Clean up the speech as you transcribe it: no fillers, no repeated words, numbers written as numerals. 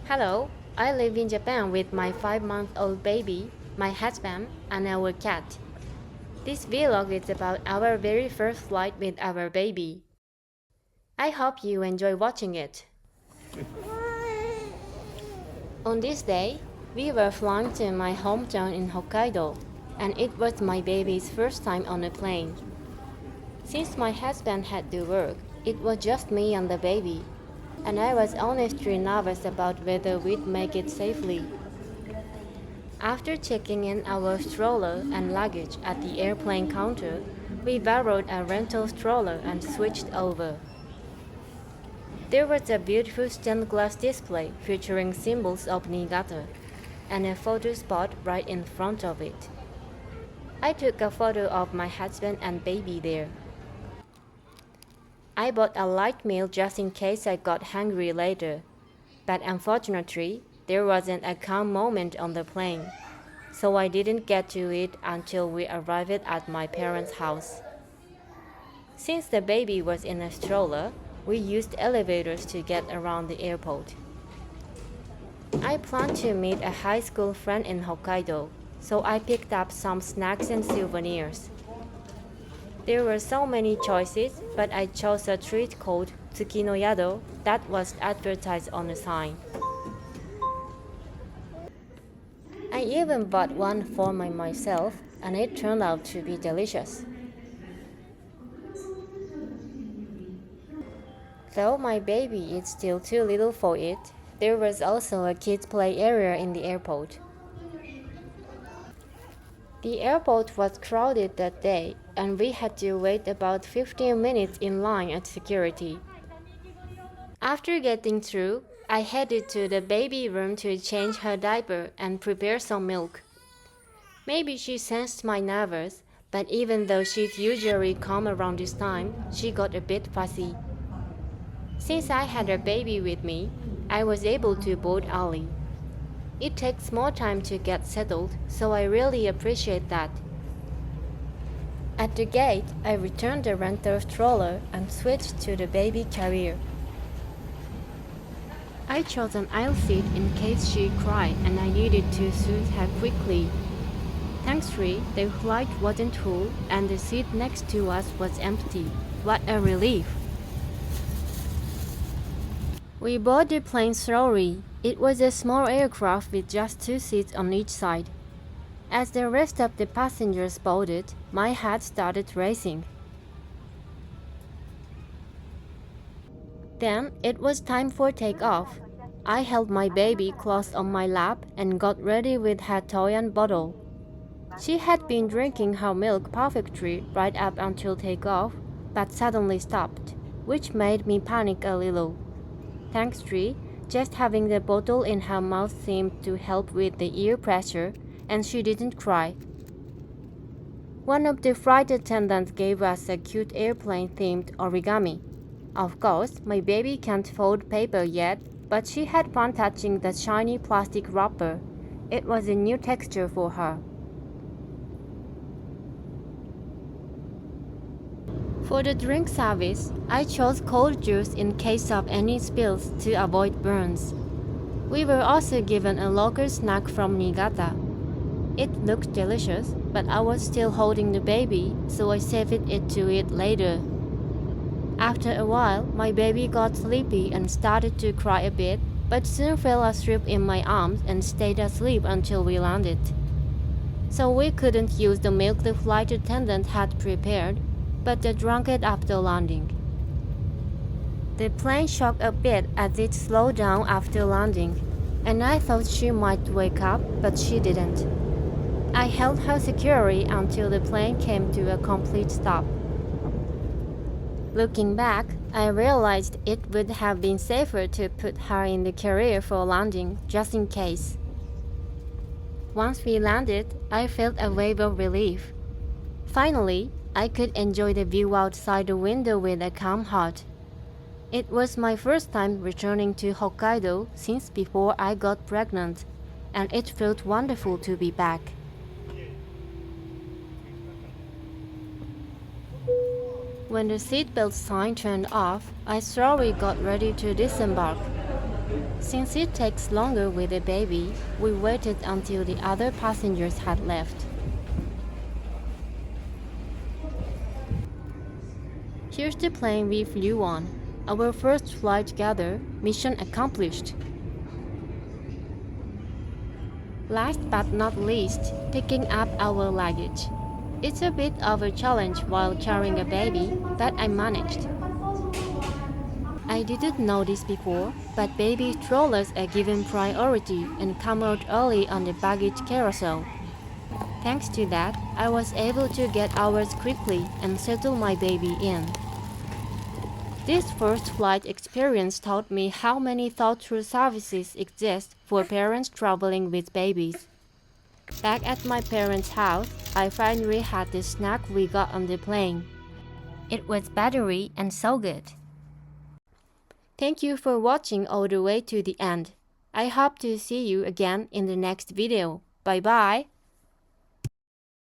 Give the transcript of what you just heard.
Hello, I live in Japan with my 5-month-old baby, my husband, and our cat. This vlog is about our very first flight with our baby. I hope you enjoy watching it. On this day, we were flying to my hometown in Hokkaido, and it was my baby's first time on a plane. Since my husband had to work, it was just me and the baby, and I was honestly nervous about whether we'd make it safely. After checking in our stroller and luggage at the airplane counter, we borrowed a rental stroller and switched over. There was a beautiful stained glass display featuring symbols of Niigata, and a photo spot right in front of it. I took a photo of my husband and baby there. I bought a light meal just in case I got hungry later, but unfortunately, there wasn't a calm moment on the plane, so I didn't get to it until we arrived at my parents' house. Since the baby was in a stroller, we used elevators to get around the airport. I planned to meet a high school friend in Hokkaido, so I picked up some snacks and souvenirs. There were so many choices, but I chose a treat called Tsuki no Yado that was advertised on the sign. I even bought one for myself, and it turned out to be delicious. Though my baby is still too little for it, there was also a kids' play area in the airport. The airport was crowded that day, and we had to wait about 15 minutes in line at security. After getting through, I headed to the baby room to change her diaper and prepare some milk. Maybe she sensed my nervous, but even though she's usually calm around this time, she got a bit fussy. Since I had a baby with me, I was able to board early. It takes more time to get settled, so I really appreciate that. At the gate, I returned the rental stroller and switched to the baby carrier. I chose an aisle seat in case she cried and I needed to soothe her quickly. Thankfully, the flight wasn't full and the seat next to us was empty. What a relief! We boarded the plane slowly. It was a small aircraft with just 2 seats on each side. As the rest of the passengers boarded, my heart started racing. Then it was time for takeoff. I held my baby close on my lap and got ready with her toy and bottle. She had been drinking her milk perfectly right up until takeoff, but suddenly stopped, which made me panic a little. Thankfully, just having the bottle in her mouth seemed to help with the ear pressure, and she didn't cry. One of the flight attendants gave us a cute airplane-themed origami. Of course, my baby can't fold paper yet, but she had fun touching the shiny plastic wrapper. It was a new texture for her. For the drink service, I chose cold juice in case of any spills to avoid burns. We were also given a local snack from Niigata. It looked delicious, but I was still holding the baby, so I saved it to eat later. After a while, my baby got sleepy and started to cry a bit, but soon fell asleep in my arms and stayed asleep until we landed. So we couldn't use the milk the flight attendant had prepared, but I drank it after landing. The plane shook a bit as it slowed down after landing, and I thought she might wake up, but she didn't. I held her securely until the plane came to a complete stop. Looking back, I realized it would have been safer to put her in the carrier for landing, just in case. Once we landed, I felt a wave of relief. Finally, I could enjoy the view outside the window with a calm heart. It was my first time returning to Hokkaido since before I got pregnant, and it felt wonderful to be back. When the seatbelt sign turned off, I slowly got ready to disembark. Since it takes longer with a baby, we waited until the other passengers had left. Here's the plane we flew on. Our first flight together, mission accomplished. Last but not least, picking up our luggage. It's a bit of a challenge while carrying a baby, but I managed. I didn't know this before, but baby strollers are given priority and come out early on the baggage carousel. Thanks to that, I was able to get ours quickly and settle my baby in. This first flight experience taught me how many thought-through services exist for parents traveling with babies. Back at my parents' house, I finally had the snack we got on the plane. It was buttery and so good. Thank you for watching all the way to the end. I hope to see you again in the next video. Bye bye!